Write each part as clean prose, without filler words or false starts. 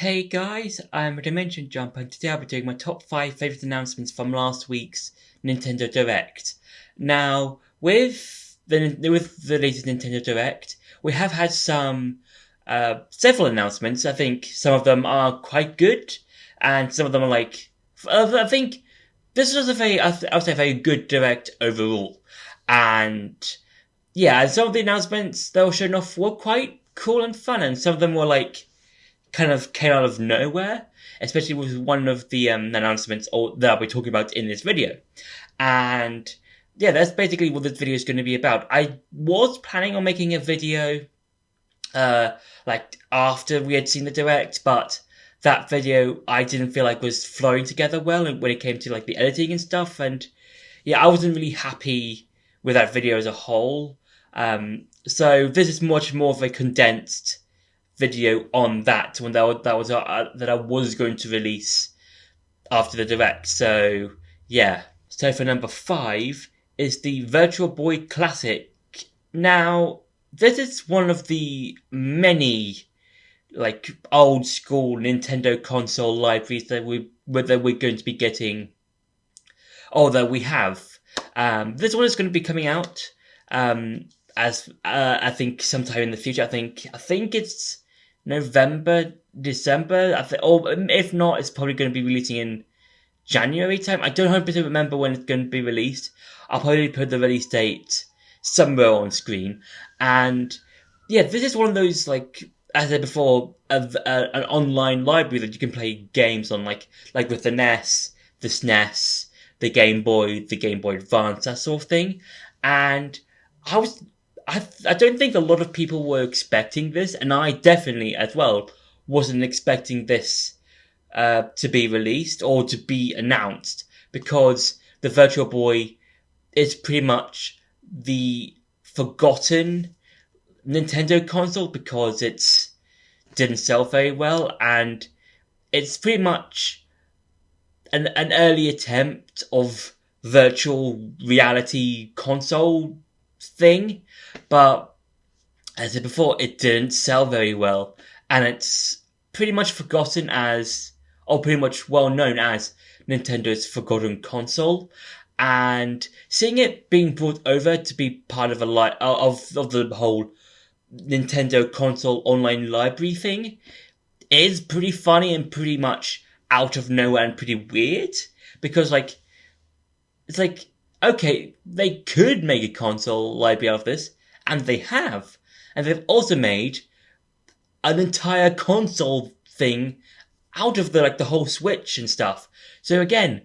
Hey guys, I'm Dimension Jump, and today I'll be doing my top 5 favourite announcements from last week's Nintendo Direct. Now, with the latest Nintendo Direct, we have had several announcements. I think some of them are quite good, and some of them are I think this was I would say a very good Direct overall. And yeah, some of the announcements that were shown off were quite cool and fun, and some of them were kind of came out of nowhere, especially with one of the announcements that I'll be talking about in this video. And yeah, that's basically what this video is going to be about. I was planning on making a video after we had seen the Direct, but that video I didn't feel like was flowing together well when it came to the editing and stuff. And yeah, I wasn't really happy with that video as a whole. So this is much more of a condensed video on that that I was going to release after the Direct. So yeah. So for number 5 is the Virtual Boy Classic. Now, this is one of the many old school Nintendo console libraries that we're going to be getting, or that we have. This one is going to be coming out as I think sometime in the future. I think it's November, December, or if not, it's probably going to be releasing in January time. I don't 100% remember when it's going to be released. I'll probably put the release date somewhere on screen. And yeah, this is one of those, as I said before, an online library that you can play games on, like with the NES, the SNES, the Game Boy Advance, that sort of thing. And I don't think a lot of people were expecting this, and I definitely, as well, wasn't expecting this to be released or to be announced, because the Virtual Boy is pretty much the forgotten Nintendo console because it didn't sell very well, and it's pretty much an early attempt of virtual reality console thing. But as I said before, it didn't sell very well, and it's pretty much forgotten as, or pretty much well known as, Nintendo's forgotten console. And seeing it being brought over to be part of of the whole Nintendo console online library thing is pretty funny and pretty much out of nowhere and pretty weird, because it's okay, they could make a console library out of this, and they have. And they've also made an entire console thing out of the whole Switch and stuff. So again,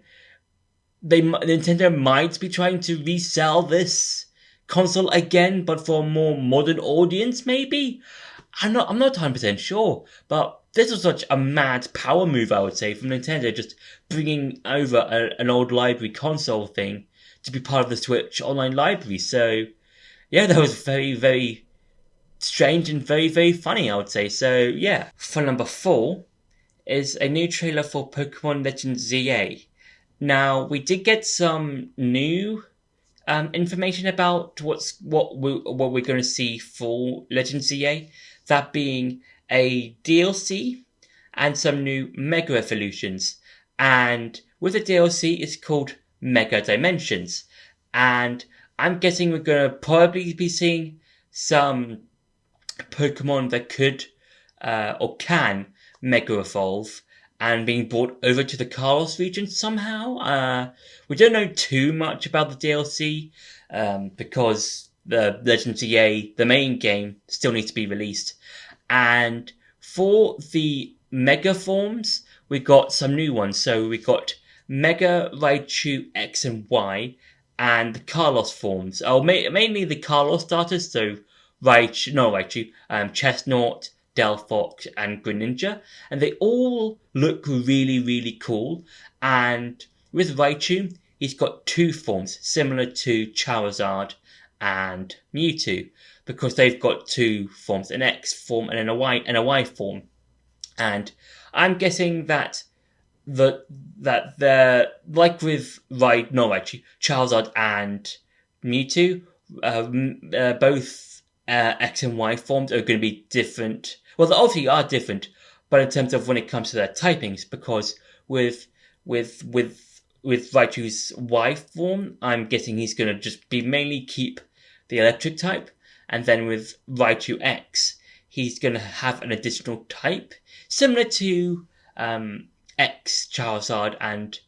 Nintendo might be trying to resell this console again, but for a more modern audience, maybe? I'm not 100% sure, but this was such a mad power move, I would say, from Nintendo, just bringing over an old library console thing to be part of the Switch online library. So yeah, that was very, very strange and very, very funny, I would say. So yeah. For number 4 is a new trailer for Pokemon Legends ZA. Now, we did get some new information about what we're going to see for Legends ZA. That being a DLC and some new Mega Evolutions. And with the DLC, it's called Mega Dimensions. And I'm guessing we're going to probably be seeing some Pokemon that could or can Mega Evolve and being brought over to the Kalos region somehow. We don't know too much about the DLC because the Legends EA, the main game, still needs to be released. And for the Mega forms, we got some new ones. So we got Mega Raichu X and Y, and the Kalos forms. Mainly the Kalos starters, so Raichu, Chestnut, Delphox, and Greninja. And they all look really, really cool. And with Raichu, he's got 2 forms, similar to Charizard and Mewtwo, because they've got 2 forms, an X form and a Y form. And I'm guessing that they're like with Raichu, Charizard and Mewtwo, both X and Y forms are going to be different. Well, they obviously are different, but in terms of when it comes to their typings, because with with with with Raichu's Y form, I'm guessing he's gonna just be mainly keep the electric type, and then with Raichu X, he's gonna have an additional type similar to X Charizard and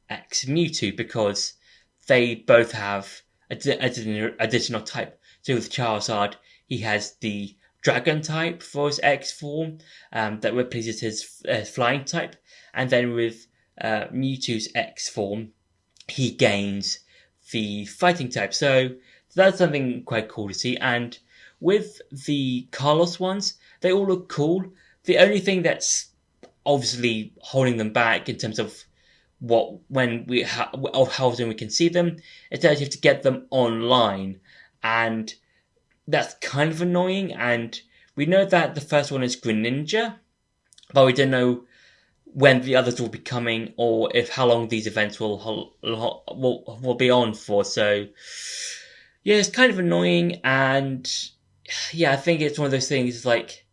X Mewtwo, because they both have additional type. So with Charizard, he has the Dragon type for his X form that replaces his flying type, and then with Mewtwo's X form, he gains the fighting type. So that's something quite cool to see. And with the Carlos ones, they all look cool. The only thing that's obviously holding them back in terms of how often we can see them is that you have to get them online, and that's kind of annoying. And we know that the first one is Greninja, but we don't know when the others will be coming, or if how long these events will be on for. So yeah, it's kind of annoying, and yeah, I think it's one of those things like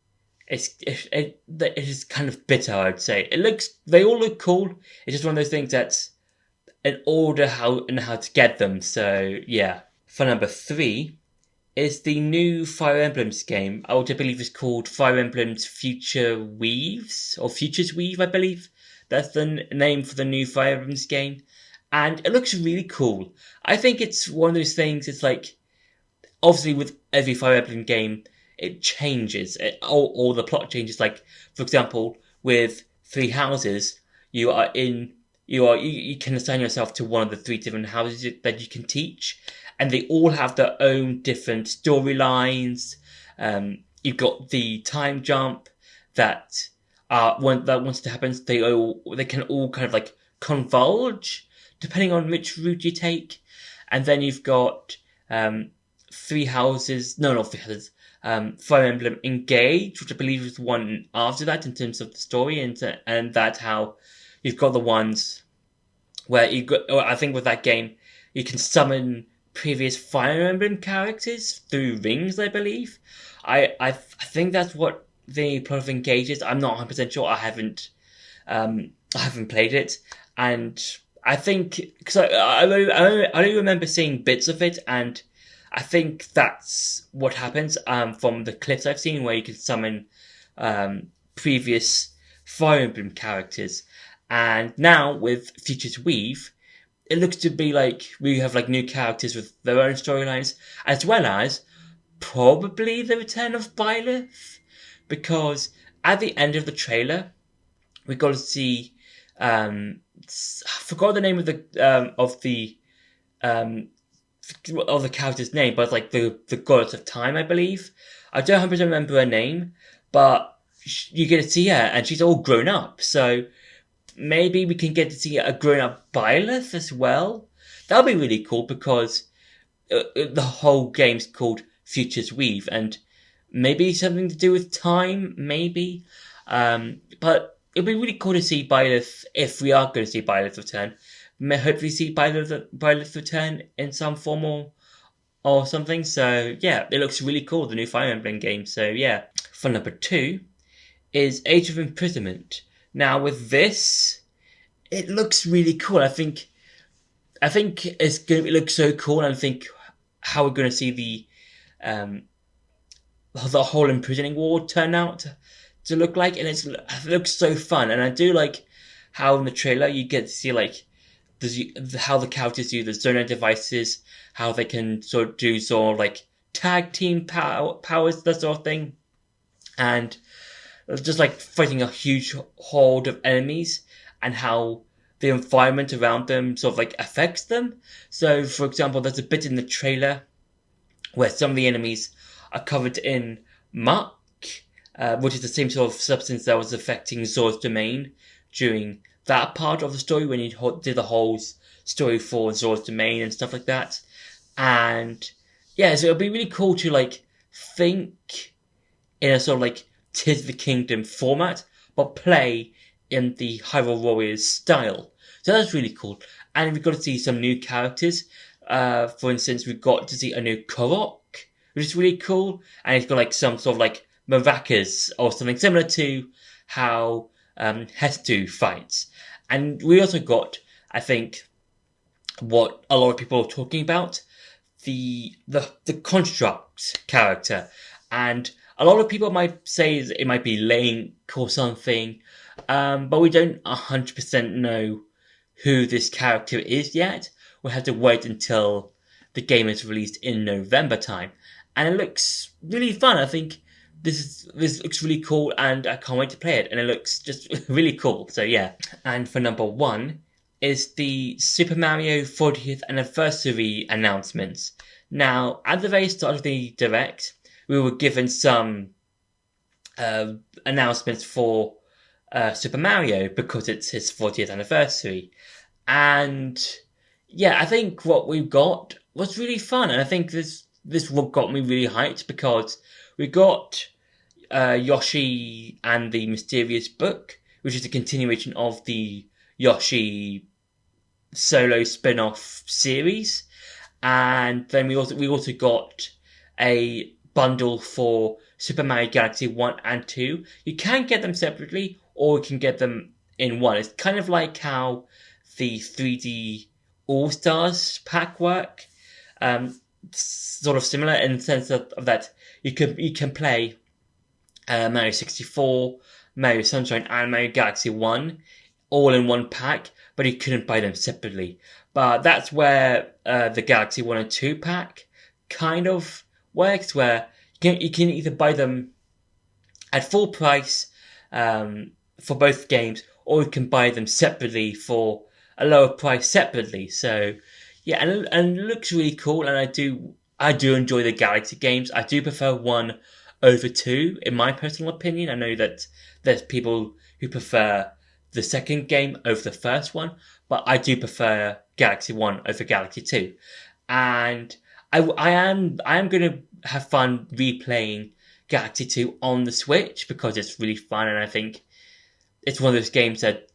it is kind of bitter. I'd say they all look cool. It's just one of those things that's an order how to get them. So yeah, for number 3 is the new Fire Emblems game, which I believe is called Fire Emblems Future Weaves, or Futures Weave, I believe. That's the name for the new Fire Emblems game. And it looks really cool. I think it's one of those things, it's like, obviously with every Fire Emblem game, it changes. All the plot changes. Like, for example, with Three Houses, you can assign yourself to one of the 3 different houses that you can teach, and they all have their own different storylines. You've got the time jump that once it happens, they can all kind of like converge depending on which route you take. And then you've got Three Houses, no, not Three Houses, Fire Emblem Engage, which I believe is the one after that in terms of the story, and that's how you've got the ones where I think with that game, you can summon previous Fire Emblem characters through rings, I believe. I think that's what the plot of Engage is. I'm not 100% sure. I haven't played it, and I think because I only remember seeing bits of it, and I think that's what happens from the clips I've seen, where you can summon previous Fire Emblem characters. And now with Futures Weave, it looks to be like we have like new characters with their own storylines, as well as probably the return of Byleth, because at the end of the trailer, we got to see I forgot the name of the character's name, but it's like the goddess of time, I believe. I don't 100% remember her name, but you get to see her, and she's all grown up. So maybe we can get to see a grown up Byleth as well. That'll be really cool, because the whole game's called Futures Weave, and maybe something to do with time, maybe. But it'll be really cool to see Byleth, if we are going to see Byleth return. Hopefully see Byleth return in some form or something. So yeah, it looks really cool, the new Fire Emblem game. So yeah. For number 2 is Age of Imprisonment. Now with this, it looks really cool. I think it's going to look so cool, and I think how we're going to see the whole imprisoning war turn out to look like, and it looks so fun. And I do like how in the trailer you get to see like how the characters use the Zona devices, how they can sort of like tag team powers, that sort of thing, and just like fighting a huge horde of enemies, and how the environment around them sort of like affects them. So, for example, there's a bit in the trailer where some of the enemies are covered in muck, which is the same sort of substance that was affecting Zora's domain during that part of the story, when you did the whole story for Zora's domain and stuff like that. And yeah, so it'll be really cool to like think in a sort of like Tears of the Kingdom format, but play in the Hyrule Warriors style. So that's really cool. And we've got to see some new characters. For instance, we've got to see a new Korok, which is really cool. And he's got like some sort of like maracas or something, similar to how Hestu fights. And we also got, I think, what a lot of people are talking about, the construct character. And a lot of people might say it might be Link or something, but we don't 100% know who this character is yet. We'll have to wait until the game is released in November time. And it looks really fun. I think this looks really cool, and I can't wait to play it. And it looks just really cool. So yeah. And for number one is the Super Mario 40th anniversary announcements. Now, at the very start of the Direct, we were given some announcements for Super Mario because it's his 40th anniversary. And yeah, I think what we got was really fun. And I think this got me really hyped because we got Yoshi and the Mysterious Book, which is a continuation of the Yoshi solo spin-off series. And then we also got a bundle for Super Mario Galaxy 1 and 2. You can get them separately, or you can get them in one. It's kind of like how the 3D All-Stars pack work. Sort of similar in the sense of that you can play Mario 64, Mario Sunshine, and Mario Galaxy 1 all in one pack, but you couldn't buy them separately. But that's where the Galaxy 1 and 2 pack kind of works, where you can either buy them at full price for both games, or you can buy them separately for a lower price separately. So yeah, and it looks really cool, and I do enjoy the Galaxy games. I do prefer 1 over 2, in my personal opinion. I know that there's people who prefer the second game over the first one, but I do prefer Galaxy 1 over Galaxy 2. And I am going to have fun replaying Galaxy 2 on the Switch because it's really fun, and I think it's one of those games that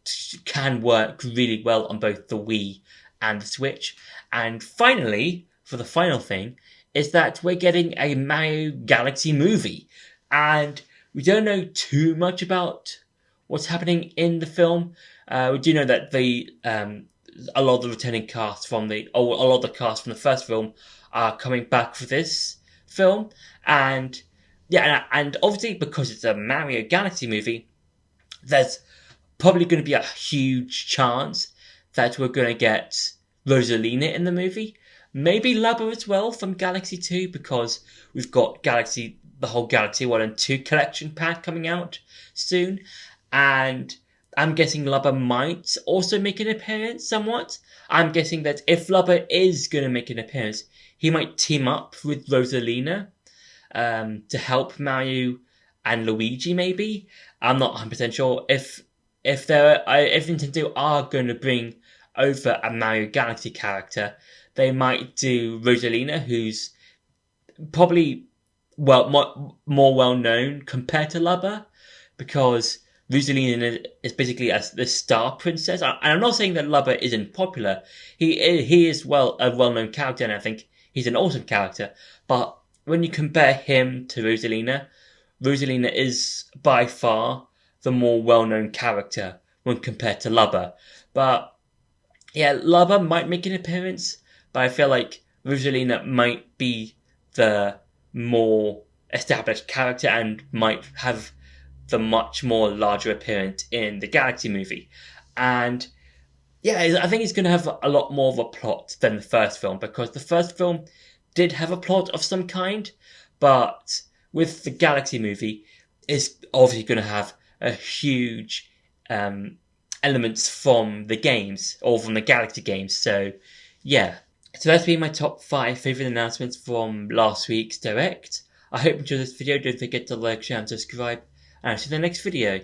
can work really well on both the Wii and the Switch. And finally, for the final thing, is that we're getting a Mario Galaxy movie. And we don't know too much about what's happening in the film. We do know that a lot of the returning cast a lot of the cast from the first film are coming back for this film. And yeah, and obviously because it's a Mario Galaxy movie, there's probably going to be a huge chance that we're going to get Rosalina in the movie. Maybe Lubba as well from Galaxy 2, because we've got the whole Galaxy 1 and 2 collection pack coming out soon. And I'm guessing Lubba might also make an appearance somewhat. I'm guessing that if Lubba is going to make an appearance, he might team up with Rosalina to help Mario and Luigi maybe. I'm not 100% sure. If Nintendo are going to bring over a Mario Galaxy character, they might do Rosalina, who's probably more well known compared to Lubba, because Rosalina is basically the star princess. And I'm not saying that Lubba isn't popular. He is a well-known character, and I think he's an awesome character. But when you compare him to Rosalina is by far the more well-known character when compared to Lubba. But yeah, Lubba might make an appearance, but I feel like Rosalina might be the more established character and might have the much more larger appearance in the Galaxy movie. And yeah, I think it's going to have a lot more of a plot than the first film, because the first film did have a plot of some kind, but with the Galaxy movie, it's obviously going to have a huge elements from the games, or from the Galaxy games. So yeah, so that's been my top 5 favourite announcements from last week's Direct. I hope you enjoyed this video. Don't forget to like, share and subscribe, and I'll see you in the next video.